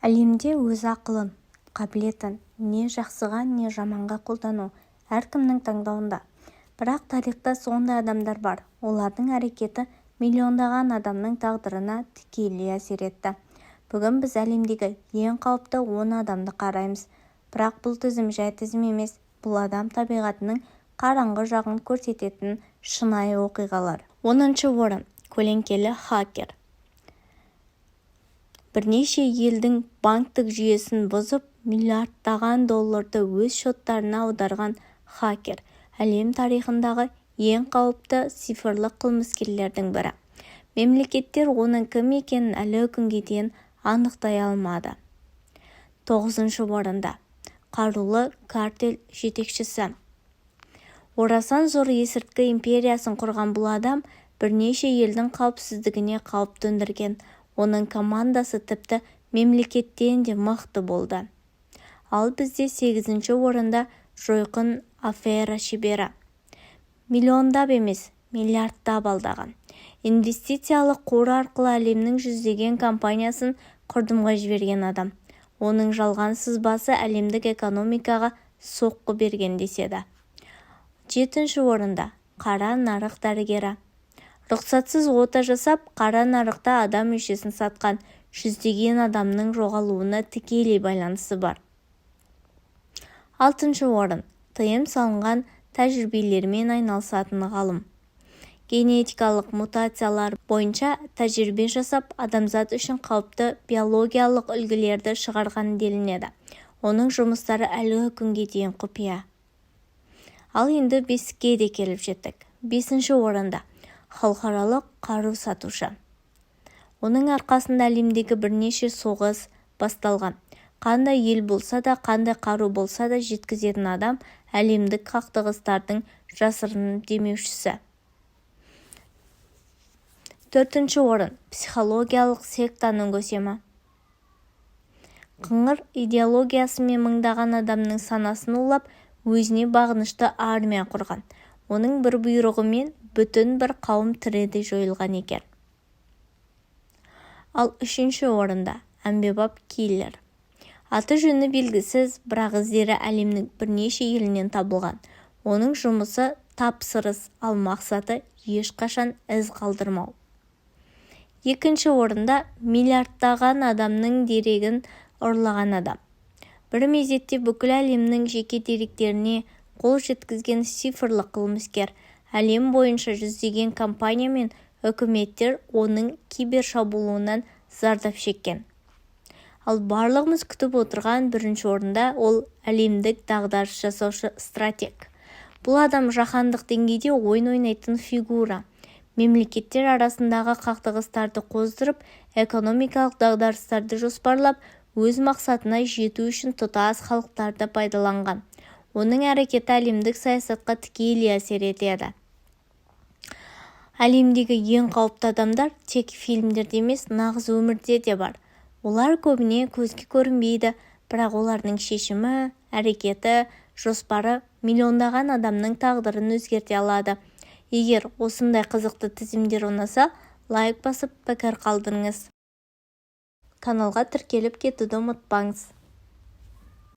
Әлемде өз ақылын, қабілетін не жақсыға, не жаманға қолдану әркімнің таңдауында. Бірақ тарихта сондай адамдар бар. Олардың әрекеті миллиондаған адамның тағдырына тікелей әсер етті. Бүгін біз әлемдегі ең қауіпті 10 адамды қараймыз. Бірақ бұл тізім жай тізім емес. Бұл адам табиғатының қараңғы жағын көрсететін шынайы оқиғалар. 10-шы орын. Көлеңкелі хакер. Бірнеше елдің банктік жүйесін бұзып, миллиардтаған долларды өз шоттарына аударған хакер әлем тарихындағы ең қауіпті цифрлық қылмыскерлердің бірі. Мемлекеттер оның кім екенін әлі күнге дейін анықтай алмады. 9-шы орында. Қарулы картель жетекшісі. Орасан зор есірткі империясын құрған бұл адам бірнеше елдің қауіпсіздігіне қауіп төндірген. Оның командасы тіпті мемлекеттен де мықты болды. Ал бізде 8-ші орында жойқын афера шебері. Миллиондап емес, миллиардтап алдаған. Инвестициялық қоры арқылы әлемнің жүздеген компаниясын құрдымға жіберген адам. Оның жалған сызбасы әлемдік экономикаға соққы берген деседі. 7-ші орында қара нарық дәрігері. Рұқсатсыз ота жасап, қара нарықта адам мүшесін сатқан жүздеген адамның жоғалуына тікелей байланысы бар. 6-шы орын. Тыйым салынған тәжірибелермен айналысатын ғалым. Генетикалық мутациялар бойынша тәжірибе жасап, адамзат үшін қауіпті биологиялық үлгілерді шығарған делінеді. Оның жұмыстары әлі күнге дейін құпия. Ал енді 5-ке де келіп жеттік. 5-ші орында. Халықаралық қару сатушы. Оның арқасында әлемдегі бірнеше соғыс басталған. Қандай ел болса да, қандай қару болса да жеткізетін адам әлемдік қақтығыстардың жасырын демеушісі. 4-ші орын. Психологиялық сектаның көсемі. Қыңыр идеологиясымен мыңдаған адамның санасын улап, өзіне бағынышты армия құрған. Оның бір бұйрығымен бүтін бір қауым тірідей жойылған екен. Ал 3-ші орында әмбебап киллер. Аты жөні белгісіз, бірақ іздері әлемнің бірнеше елінен табылған. Оның жұмысы тапсырыс, ал мақсаты ешқашан із қалдырмау. 2-ші орында миллиардтаған адамның дерегін ұрлаған адам. Бір мезетте бүкіл әлемнің жеке деректеріне қол жеткізген цифрлық қылмыскер. Әлем бойынша жүздеген компания мен үкіметтер оның кибершабуылынан зардап шеккен. Ал барлығымыз күтіп отырған 1-ші орында ол әлемдік дағдарыс жасаушы стратег. Бұл адам жаһандық деңгейде ойын ойнайтын фигура. Мемлекеттер арасындағы қақтығыстарды қоздырып, экономикалық дағдарыстарды жоспарлап, өз мақсатына жету үшін тұтас халықтарды пайдаланған. Оның әрекеті әлемдік саясатқа тікелей әсер етеді. Әлемдегі ең қауіпті адамдар тек фильмдерде емес, нағыз өмірде де бар. Олар көбіне көзге көрінбейді, бірақ олардың шешімі, әрекеті, жоспары миллиондаған адамның тағдырын өзгерте алады. Егер осындай қызықты тізімдер ұнаса, лайк басып пікір қалдырыңыз. Каналға тіркеліп кетуді ұмытпаңыз.